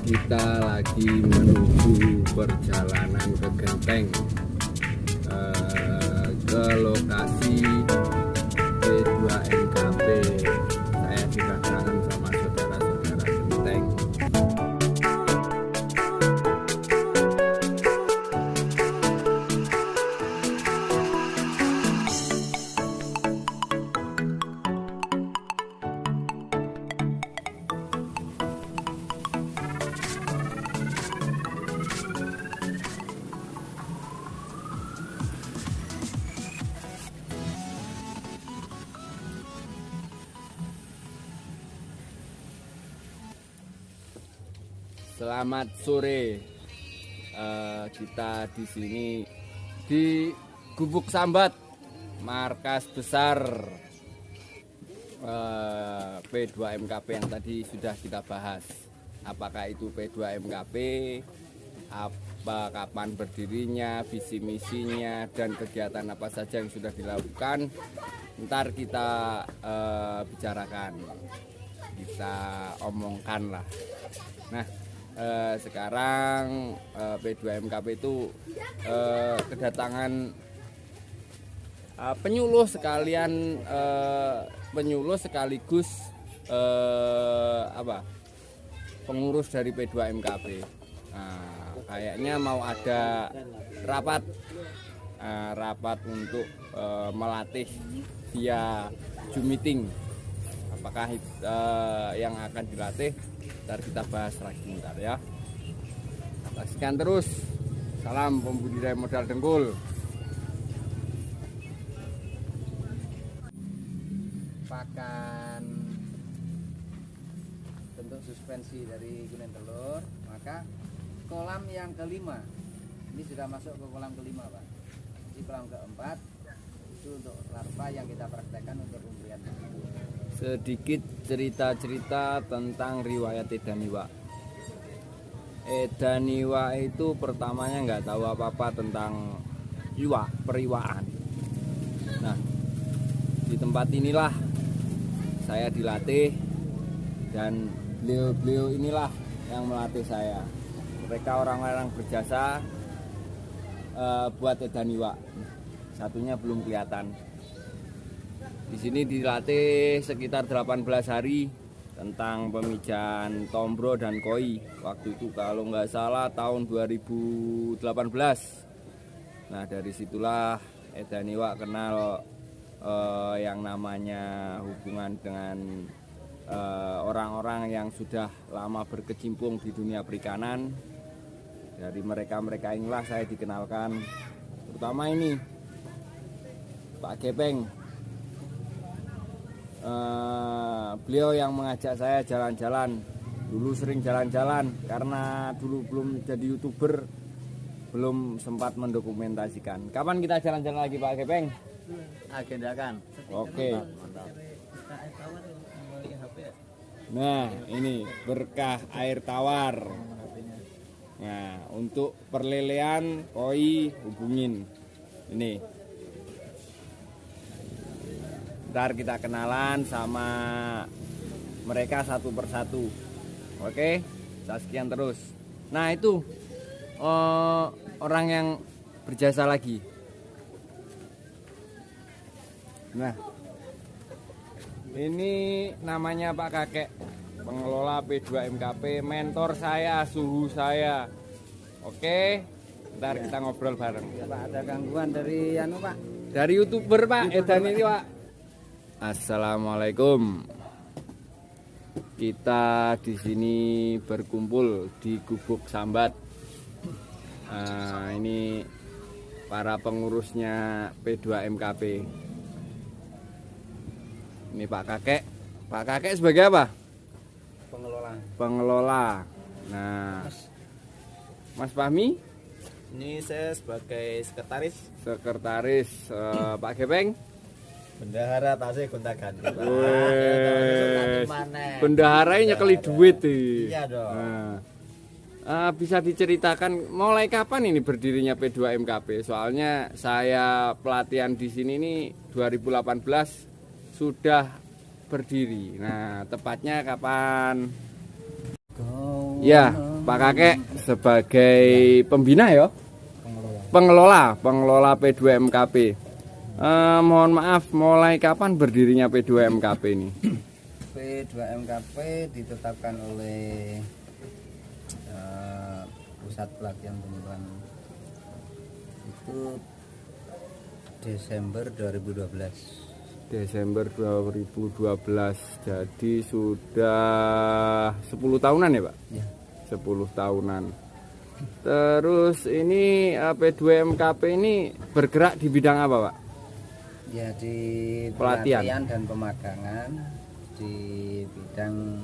Kita lagi menuju perjalanan ke Genteng, ke lokasi P2MKP. Saya sudah kangen sama saudara-saudara Genteng. Selamat sore. Kita di sini di Gubuk Sambat, markas besar P2MKP yang tadi sudah kita bahas. Apakah itu P2MKP, kapan berdirinya, visi misinya, dan kegiatan apa saja yang sudah dilakukan. Ntar kita bicarakan, kita omongkan lah. Nah, sekarang P2MKP itu kedatangan penyuluh sekalian, penyuluh sekaligus pengurus dari P2MKP. Nah, kayaknya mau ada rapat untuk melatih via Zoom meeting. Apakah yang akan dilatih? Ntar kita bahas lagi ntar ya. Saksikan terus. Salam pembudidaya modal dengkul. Pakan bentuk suspensi dari kuning telur, maka kolam yang kelima ini sudah masuk ke kolam kelima, Pak. Di kolam keempat itu untuk larva yang kita praktekkan untuk pemberian. Sedikit cerita-cerita tentang riwayat Edaniwa. Edaniwa itu pertamanya nggak tahu apa-apa tentang periwaan. Nah, di tempat inilah saya dilatih, dan beliau inilah yang melatih saya. Mereka orang-orang berjasa buat Edaniwa. Satunya belum kelihatan. Di sini dilatih sekitar 18 hari tentang pemijahan tombro dan koi. Waktu itu kalau nggak salah tahun 2018. Nah, dari situlah Edaniwa kenal yang namanya hubungan dengan orang-orang yang sudah lama berkecimpung di dunia perikanan. Dari mereka-mereka inilah saya dikenalkan, terutama ini Pak Gepeng. Beliau yang mengajak saya jalan-jalan. Dulu sering jalan-jalan karena dulu belum jadi YouTuber, belum sempat mendokumentasikan. Kapan kita jalan-jalan lagi, Pak Gepeng? Agendakan. Oke. Nah, ini berkah air tawar. Nah, untuk perlelean koi hubungin ini. Ntar kita kenalan sama mereka satu persatu. Oke, saksikan terus. Nah, itu orang yang berjasa lagi. Nah, ini namanya Pak Kakek, pengelola P2MKP, mentor saya, suhu saya. Oke, ntar kita ngobrol bareng. Ya, Pak, ada gangguan dari Pak? Dari YouTuber, Pak, Edan ini, Pak. Assalamualaikum. Kita di sini berkumpul di Gubuk Sambat. Ini para pengurusnya P2MKP. Ini Pak Kakek. Pak Kakek sebagai apa? Pengelola. Nah, Mas Fahmi? Ini saya sebagai sekretaris. Pak Gepeng? Bendahara tasih gonta-ganti. Bendahara nyekeli duit Iya dong. Nah, bisa diceritakan mulai kapan ini berdirinya P2MKP? Soalnya saya pelatihan di sini ini 2018 sudah berdiri. Nah, tepatnya kapan? Kau Ya. Pak Kakek sebagai pembina ya, pengelola P2MKP. Mohon maaf, mulai kapan berdirinya P2MKP ini? P2MKP ditetapkan oleh Pusat Pelatihan Pengumpulan itu Desember 2012. Desember 2012, jadi sudah 10 tahunan ya Pak? Ya. 10 tahunan. Terus ini P2MKP ini bergerak di bidang apa Pak? Ya, di Pelatihan dan pemagangan di bidang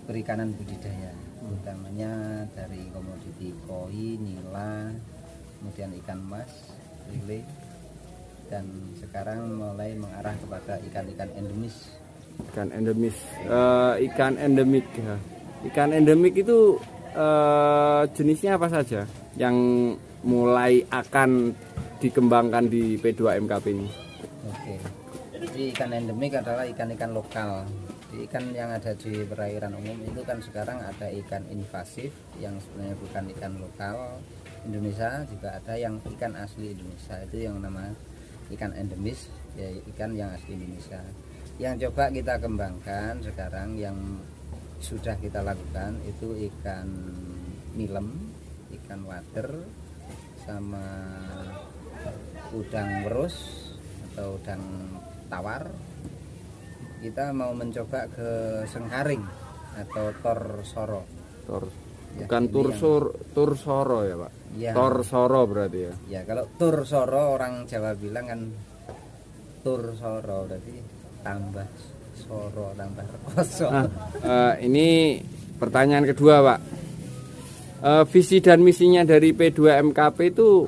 perikanan budidaya, utamanya dari komoditi koi, nila, kemudian ikan mas, lele, dan sekarang mulai mengarah kepada ikan-ikan endemis. Ikan endemis, ikan endemik ya. Ikan endemik itu jenisnya apa saja yang mulai akan dikembangkan di P2MKP ini? Oke, jadi ikan endemik adalah ikan-ikan lokal. Jadi ikan yang ada di perairan umum itu kan sekarang ada ikan invasif yang sebenarnya bukan ikan lokal Indonesia, juga ada yang ikan asli Indonesia, itu yang nama ikan endemis, ya ikan yang asli Indonesia. Yang coba kita kembangkan sekarang yang sudah kita lakukan itu ikan nilem, ikan wader, sama udang werus atau udang tawar. Kita mau mencoba ke sengkaring atau torsoro. Bukan tursoro ya Pak? Ya. Torsoro berarti ya? Ya, kalau tursoro orang Jawa bilang kan tursoro berarti tambah soro tambah rekoso. Ini pertanyaan kedua Pak. Visi dan misinya dari P2MKP itu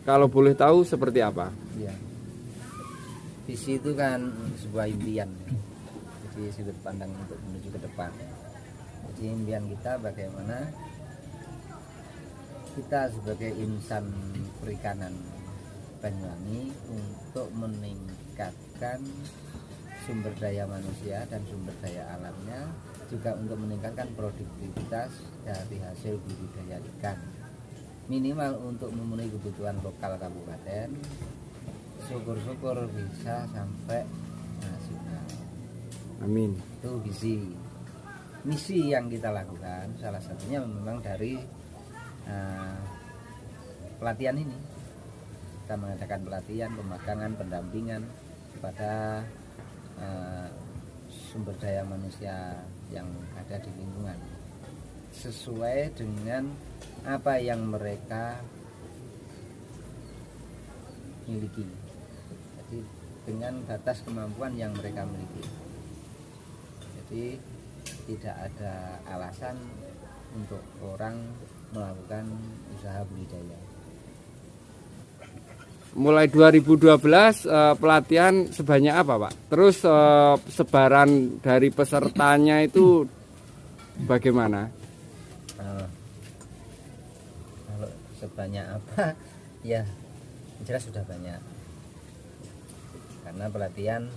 kalau boleh tahu seperti apa? Ya. Visi itu kan sebuah impian, jadi sudut pandang untuk menuju ke depan. Jadi impian kita bagaimana kita sebagai insan perikanan Banyuwangi untuk meningkatkan sumber daya manusia dan sumber daya alamnya, juga untuk meningkatkan produktivitas dari hasil budidaya ikan, minimal untuk memenuhi kebutuhan lokal kabupaten, syukur-syukur bisa sampai nasional. Amin. Itu visi. Misi yang kita lakukan salah satunya memang dari pelatihan ini. Kita mengadakan pelatihan, pemagangan, pendampingan kepada sumber daya manusia yang ada di lingkungan sesuai dengan apa yang mereka miliki. Jadi dengan batas kemampuan yang mereka miliki. Jadi tidak ada alasan untuk orang melakukan usaha budidaya. Mulai 2012 pelatihan sebanyak apa Pak? Terus sebaran dari pesertanya itu bagaimana? Kalau sebanyak apa? Ya jelas sudah banyak. Karena pelatihan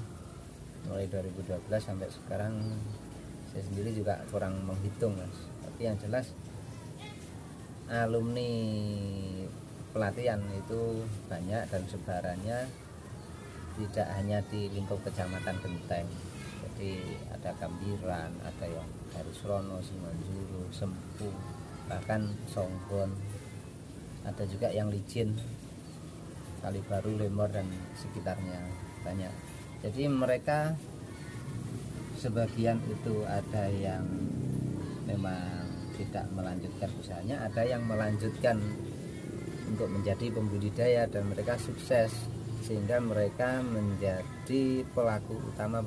mulai 2012 sampai sekarang saya sendiri juga kurang menghitung Mas. Tapi yang jelas alumni pelatihan itu banyak dan sebarannya tidak hanya di lingkup kecamatan Genteng. Jadi ada Gambiran, ada yang dari Srono, Simanjuru, Sempu, bahkan Songgon, ada juga yang Licin, Kalibaru, Lemor dan sekitarnya banyak. Jadi mereka sebagian itu ada yang memang tidak melanjutkan usahanya, ada yang melanjutkan untuk menjadi pembudidaya dan mereka sukses sehingga mereka menjadi pelaku utama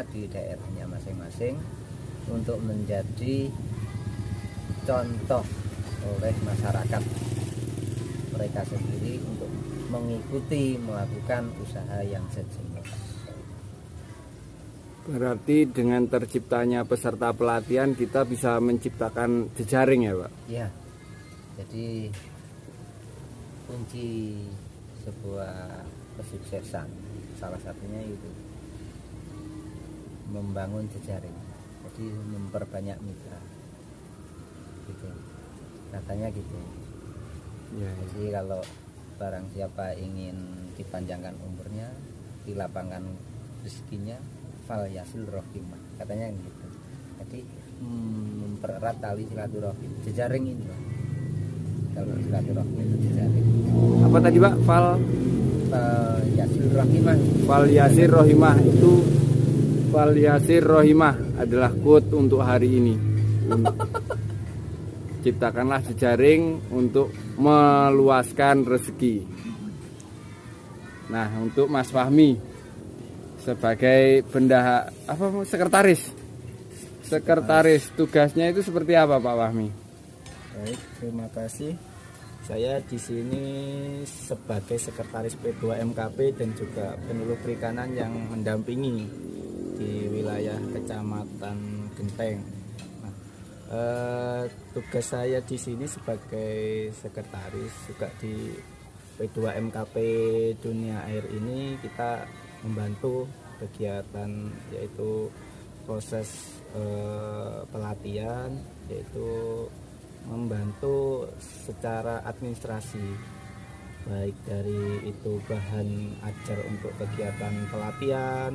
di daerahnya masing-masing untuk menjadi contoh oleh masyarakat mereka sendiri untuk mengikuti melakukan usaha yang sejenis. Berarti dengan terciptanya peserta pelatihan kita bisa menciptakan jejaring ya Pak? Ya, jadi kunci sebuah kesuksesan salah satunya itu membangun jejaring, jadi memperbanyak mitra. gitu katanya gitu. Ya. Jadi kalau barang siapa ingin dipanjangkan umurnya, dilapangkan rezekinya, fal yasil rohimah katanya gitu. Jadi mempererat tali silaturahim, jejaring ini Pak. Kalau silaturahim itu jejaring. Apa tadi Pak? Fal Yasil rohimah. Fal yasir rohimah itu Fal yasir rohimah adalah quote untuk hari ini. Ciptakanlah jejaring untuk meluaskan rezeki. Nah, untuk Mas Fahmi sebagai sekretaris tugasnya itu seperti apa Pak Fahmi? Baik, terima kasih. Saya di sini sebagai sekretaris P2MKP dan juga penyuluh perikanan yang mendampingi di wilayah Kecamatan Genteng. Nah, tugas saya di sini sebagai sekretaris juga di P2MKP Dunia Air ini kita membantu kegiatan yaitu proses pelatihan, yaitu membantu secara administrasi, baik dari itu bahan ajar untuk kegiatan pelatihan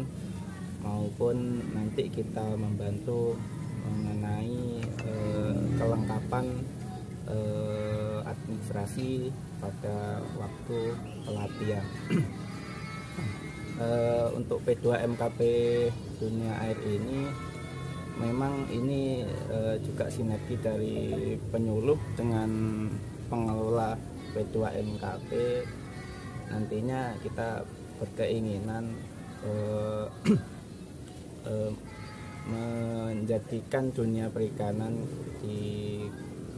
maupun nanti kita membantu mengenai kelengkapan administrasi pada waktu pelatihan. Untuk P2MKP Dunia Air ini memang ini juga sinergi dari penyuluh dengan pengelola P2MKP. Nantinya kita berkeinginan menjadikan dunia perikanan di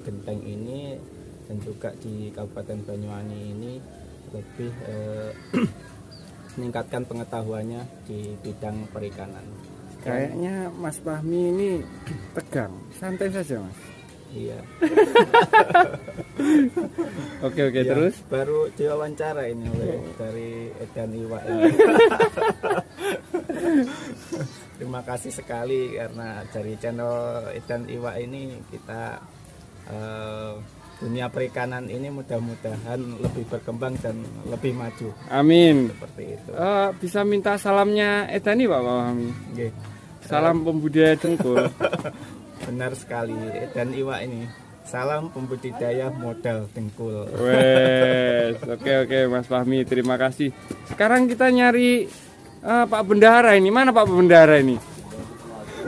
Genteng ini dan juga di Kabupaten Banyuwangi ini lebih meningkatkan pengetahuannya di bidang perikanan. Kayaknya Mas Fahmi ini tegang, santai saja Mas. Iya. Oke, Ya, terus baru diwawancara ini oleh dari Edan Iwa ini. Terima kasih sekali karena dari channel Edan Iwa ini kita dunia perikanan ini mudah-mudahan lebih berkembang dan lebih maju. amin. Seperti itu. Bisa minta salamnya Edani Pak Fahmi. Oke. Salam pembudidaya dengkul. Benar sekali, Edan Iwa ini. Salam pembudidaya modal dengkul. Wes, oke Mas Fahmi, terima kasih. Sekarang kita nyari Pak Bendahara ini. Mana Pak Bendahara ini?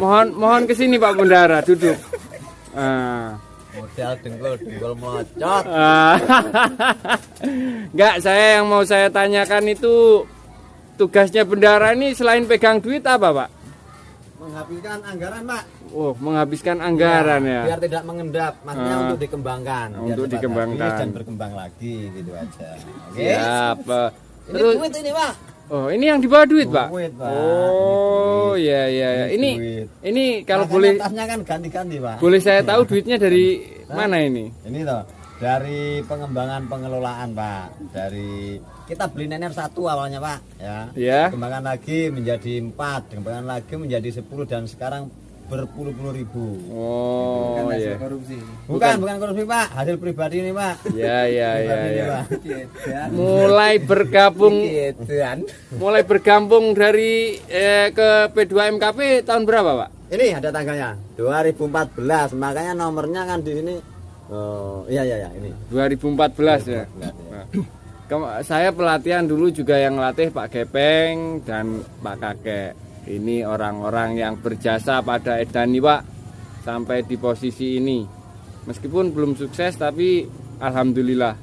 Mohon ke sini Pak Bendahara, duduk. Modal dengkul melocot. Enggak, yang mau saya tanyakan itu tugasnya bendahara ini selain pegang duit apa Pak? Menghabiskan anggaran, Pak. Oh, menghabiskan anggaran ya. Biar tidak mengendap, maksudnya untuk dikembangkan. Untuk cepat dikembangkan. habis dan berkembang lagi gitu aja. Oke. Siap. Ini duit ini, Pak. Oh, ini yang di bawah duit, Pak. Duit, Pak. Oh, iya. Ini kalau makanya boleh tasnya kan ganti-ganti, Pak. boleh saya tahu duitnya dari mana ini? Ini toh dari pengembangan pengelolaan, Pak. Dari kita beli nener 1 awalnya, Pak, ya. Ya. Kembangkan lagi menjadi 4, kembangkan lagi menjadi 10 dan sekarang berpuluh-puluh ribu. Oh, Bukan hasil iya. korupsi. Bukan korupsi, Pak. Hasil pribadi ini, Pak. Ya. Pribadi ini, Pak. Mulai bergabung dari ke P2MKP tahun berapa, Pak? Ini ada tanggalnya 2014, makanya nomornya kan di sini. Oh, iya ini. 2014 ya. Saya pelatihan dulu juga yang latih Pak Gepeng dan Pak Kakek. Ini orang-orang yang berjasa pada Edan Iwa sampai di posisi ini. Meskipun belum sukses tapi alhamdulillah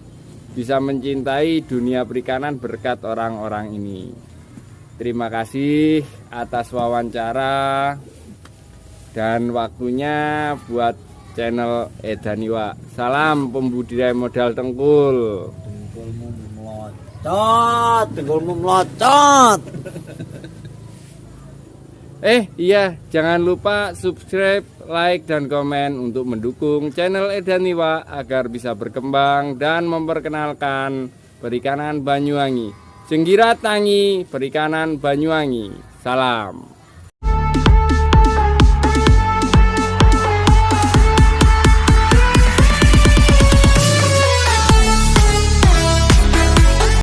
bisa mencintai dunia perikanan berkat orang-orang ini. Terima kasih atas wawancara dan waktunya buat channel Edan Iwa. Salam pembudidaya modal dengkul. Dengkulmu melocot. Iya, jangan lupa subscribe, like, dan komen untuk mendukung channel Edan Iwa agar bisa berkembang dan memperkenalkan perikanan Banyuwangi. Jenggirat Tangi, perikanan Banyuwangi. Salam.